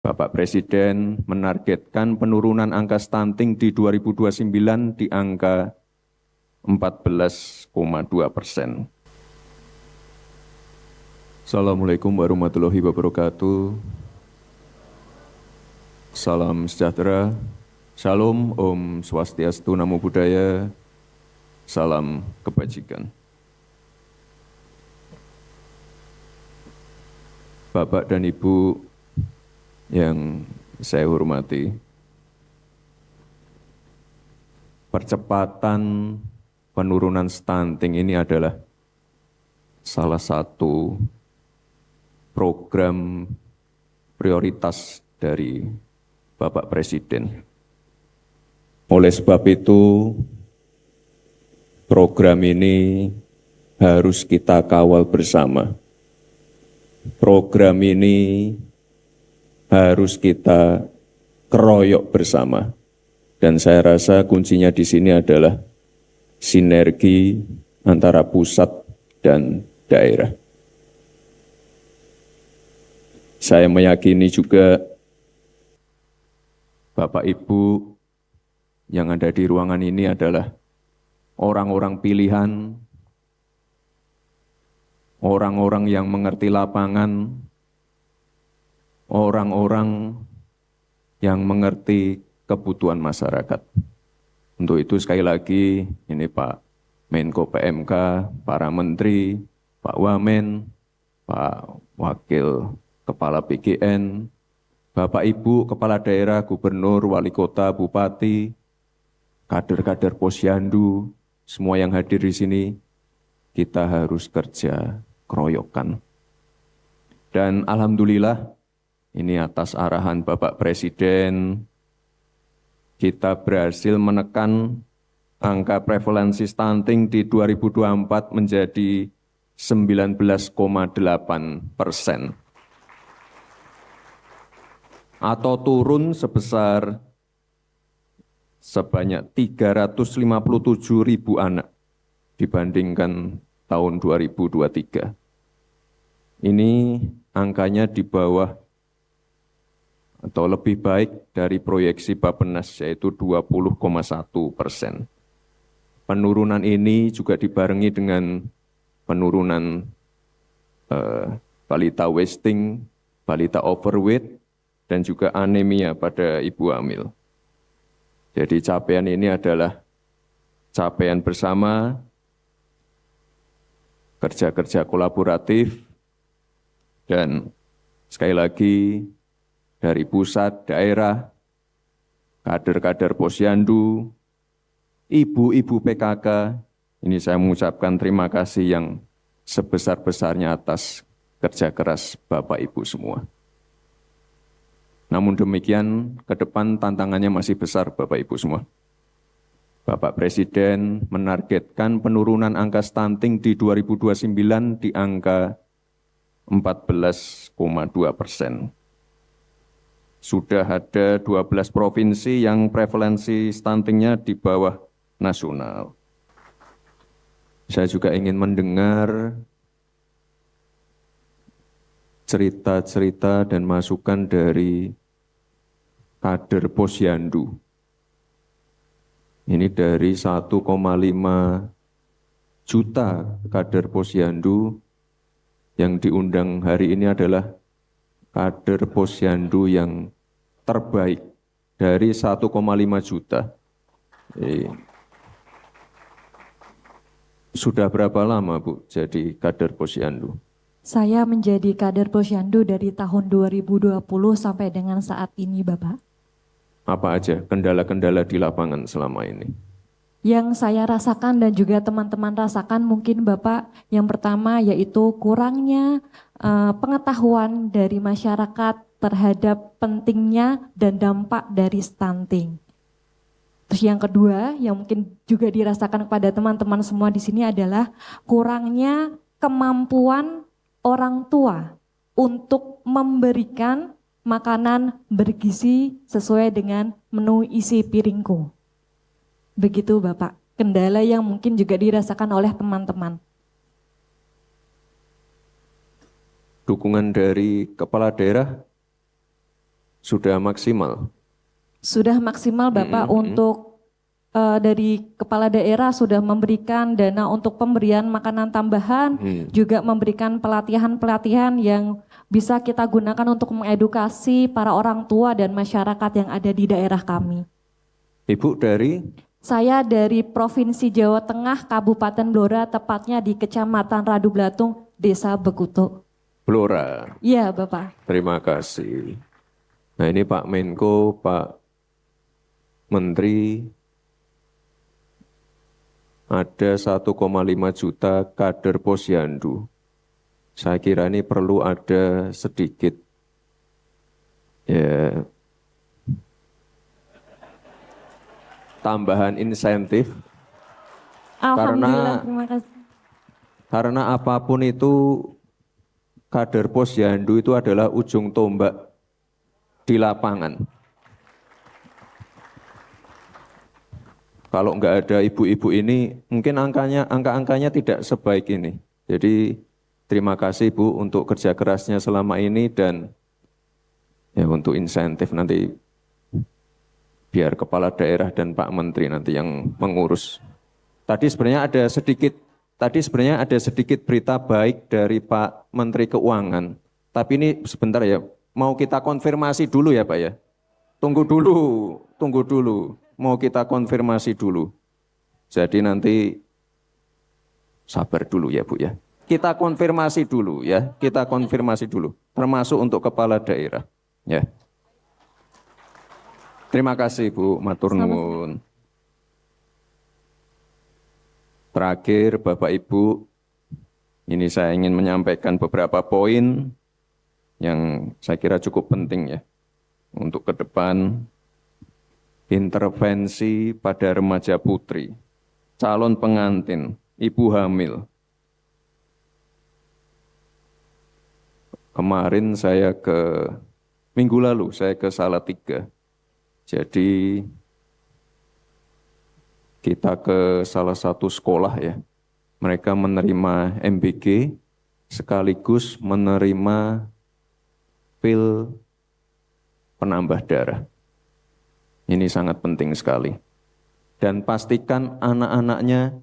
Bapak Presiden menargetkan penurunan angka stunting di 2029 di angka 14,2%. Assalamualaikum warahmatullahi wabarakatuh. Salam sejahtera, Shalom, Om Swastiastu, Namo Buddhaya, salam kebajikan. Bapak dan Ibu yang saya hormati, percepatan penurunan stunting ini adalah salah satu program prioritas dari Bapak Presiden. Oleh sebab itu, program ini harus kita kawal bersama. Program ini harus kita keroyok bersama. Dan saya rasa kuncinya di sini adalah sinergi antara pusat dan daerah. Saya meyakini juga Bapak Ibu yang ada di ruangan ini adalah orang-orang pilihan, orang-orang yang mengerti lapangan, orang-orang yang mengerti kebutuhan masyarakat. Untuk itu sekali lagi, ini Pak Menko PMK, para Menteri, Pak Wamen, Pak Wakil Kepala PGN, Bapak Ibu Kepala Daerah, Gubernur, Wali Kota, Bupati, kader-kader Posyandu, semua yang hadir di sini, kita harus kerja keroyokan. Dan alhamdulillah, ini atas arahan Bapak Presiden, kita berhasil menekan angka prevalensi stunting di 2024 menjadi 19,8%. Atau turun sebesar sebanyak 357.000 anak dibandingkan tahun 2023. Ini angkanya di bawah atau lebih baik dari proyeksi Bappenas, yaitu 20,1%. Penurunan ini juga dibarengi dengan penurunan balita wasting, balita overweight, dan juga anemia pada ibu hamil. Jadi capaian ini adalah capaian bersama, kerja-kerja kolaboratif, dan sekali lagi dari pusat, daerah, kader-kader Posyandu, ibu-ibu PKK, ini saya mengucapkan terima kasih yang sebesar-besarnya atas kerja keras Bapak Ibu semua. Namun demikian, ke depan tantangannya masih besar Bapak Ibu semua. Bapak Presiden menargetkan penurunan angka stunting di 2029 di angka 14,2%. Sudah ada 12 provinsi yang prevalensi stuntingnya di bawah nasional. Saya juga ingin mendengar cerita-cerita dan masukan dari kader Posyandu. Ini dari 1,5 juta kader Posyandu yang diundang hari ini adalah kader Posyandu yang terbaik dari 1,5 juta. Sudah berapa lama Bu jadi kader Posyandu? Saya menjadi kader Posyandu dari tahun 2020 sampai dengan saat ini, Bapak. Apa aja kendala-kendala di lapangan selama ini? Yang saya rasakan dan juga teman-teman rasakan mungkin Bapak, yang pertama yaitu kurangnya pengetahuan dari masyarakat terhadap pentingnya dan dampak dari stunting. Terus yang kedua yang mungkin juga dirasakan kepada teman-teman semua di sini adalah kurangnya kemampuan orang tua untuk memberikan makanan bergizi sesuai dengan menu isi piringku. Begitu Bapak, kendala yang mungkin juga dirasakan oleh teman-teman. Dukungan dari kepala daerah sudah maksimal. Sudah maksimal Bapak untuk dari kepala daerah sudah memberikan dana untuk pemberian makanan tambahan, juga memberikan pelatihan-pelatihan yang bisa kita gunakan untuk mengedukasi para orang tua dan masyarakat yang ada di daerah kami. Ibu dari? Saya dari Provinsi Jawa Tengah, Kabupaten Blora, tepatnya di Kecamatan Radu Blatung, Desa Bekuto. Blora. Iya Bapak. Terima kasih. Nah ini Pak Menko, Pak Menteri, ada 1,5 juta kader posyandu. Saya kira ini perlu ada sedikit ya tambahan insentif Alhamdulillah, terima kasih. karena apapun itu kader posyandu itu adalah ujung tombak di lapangan. Kalau nggak ada ibu-ibu ini, mungkin angka-angkanya tidak sebaik ini. Jadi terima kasih Bu untuk kerja kerasnya selama ini dan ya untuk insentif nanti biar kepala daerah dan Pak Menteri nanti yang mengurus. Tadi sebenarnya ada sedikit berita baik dari Pak Menteri Keuangan. Tapi ini sebentar ya, mau kita konfirmasi dulu ya Pak ya. Tunggu dulu. Mau kita konfirmasi dulu. Jadi nanti sabar dulu ya Bu ya. Kita konfirmasi dulu ya, termasuk untuk kepala daerah. Ya. Terima kasih Bu, matur nuwun. Terakhir Bapak Ibu, ini saya ingin menyampaikan beberapa poin yang saya kira cukup penting ya untuk ke depan. Intervensi pada remaja putri, calon pengantin, ibu hamil. Kemarin minggu lalu saya ke Salatiga. Jadi kita ke salah satu sekolah ya. Mereka menerima MBG sekaligus menerima pil penambah darah. Ini sangat penting sekali. Dan pastikan anak-anaknya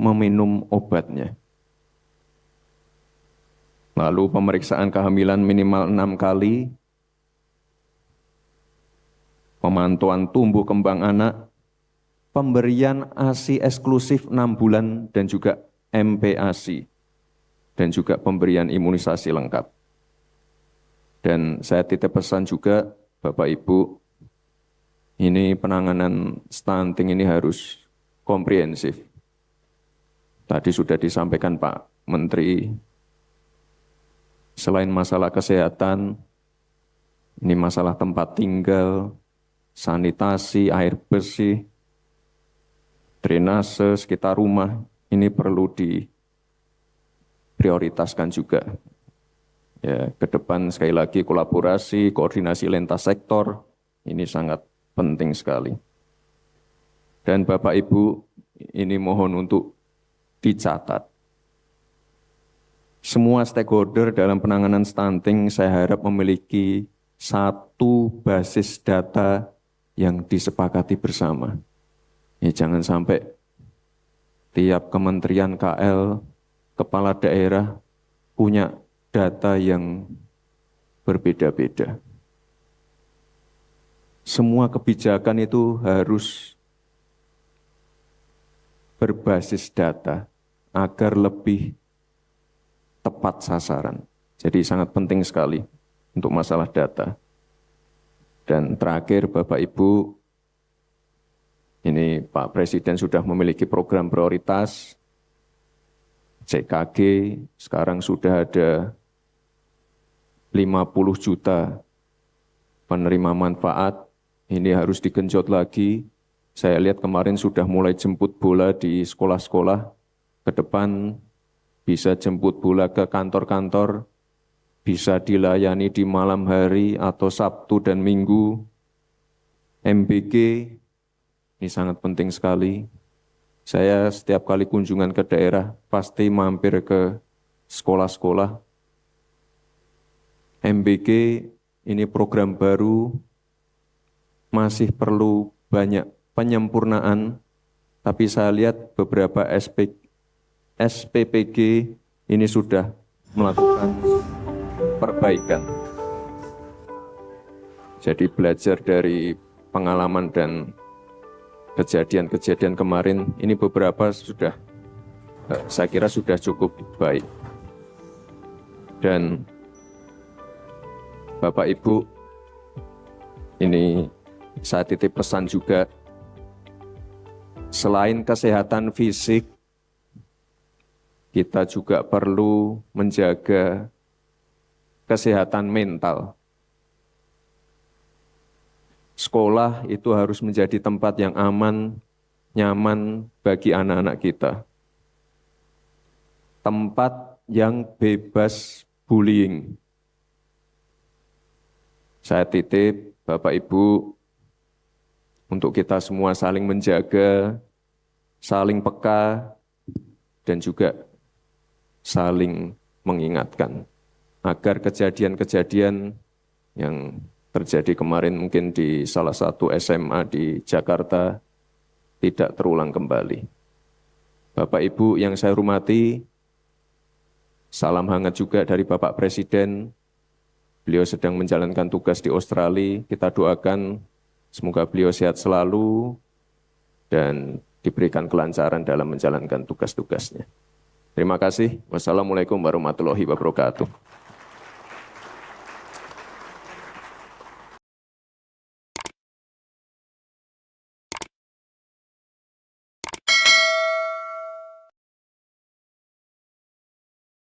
meminum obatnya. Lalu pemeriksaan kehamilan minimal 6 kali, pemantauan tumbuh kembang anak, pemberian ASI eksklusif 6 bulan dan juga MPASI, dan juga pemberian imunisasi lengkap. Dan saya titip pesan juga, Bapak Ibu, ini penanganan stunting ini harus komprehensif. Tadi sudah disampaikan Pak Menteri, selain masalah kesehatan, ini masalah tempat tinggal, sanitasi, air bersih, drainase sekitar rumah, ini perlu diprioritaskan juga. Ya, ke depan sekali lagi kolaborasi, koordinasi lintas sektor, ini sangat penting sekali. Dan Bapak Ibu, ini mohon untuk dicatat. Semua stakeholder dalam penanganan stunting saya harap memiliki satu basis data yang disepakati bersama. Ya, jangan sampai tiap kementerian KL, kepala daerah punya data yang berbeda-beda. Semua kebijakan itu harus berbasis data agar lebih tepat sasaran. Jadi sangat penting sekali untuk masalah data. Dan terakhir Bapak Ibu, ini Pak Presiden sudah memiliki program prioritas, CKG, sekarang sudah ada 50 juta penerima manfaat. Ini harus digenjot lagi. Saya lihat kemarin sudah mulai jemput bola di sekolah-sekolah. Ke depan bisa jemput bola ke kantor-kantor, bisa dilayani di malam hari atau Sabtu dan Minggu. MBG, ini sangat penting sekali. Saya setiap kali kunjungan ke daerah, pasti mampir ke sekolah-sekolah. MBG ini program baru, masih perlu banyak penyempurnaan, tapi saya lihat beberapa SPPG ini sudah melakukan perbaikan. Jadi belajar dari pengalaman dan kejadian-kejadian kemarin, ini beberapa sudah, saya kira sudah cukup baik. Dan Bapak Ibu, ini saya titip pesan juga, selain kesehatan fisik, kita juga perlu menjaga kesehatan mental. Sekolah itu harus menjadi tempat yang aman, nyaman bagi anak-anak kita. Tempat yang bebas bullying. Saya titip Bapak Ibu untuk kita semua saling menjaga, saling peka, dan juga saling mengingatkan agar kejadian-kejadian yang terjadi kemarin mungkin di salah satu SMA di Jakarta tidak terulang kembali. Bapak Ibu yang saya hormati, salam hangat juga dari Bapak Presiden. Beliau sedang menjalankan tugas di Australia. Kita doakan semoga beliau sehat selalu dan diberikan kelancaran dalam menjalankan tugas-tugasnya. Terima kasih. Wassalamualaikum warahmatullahi wabarakatuh.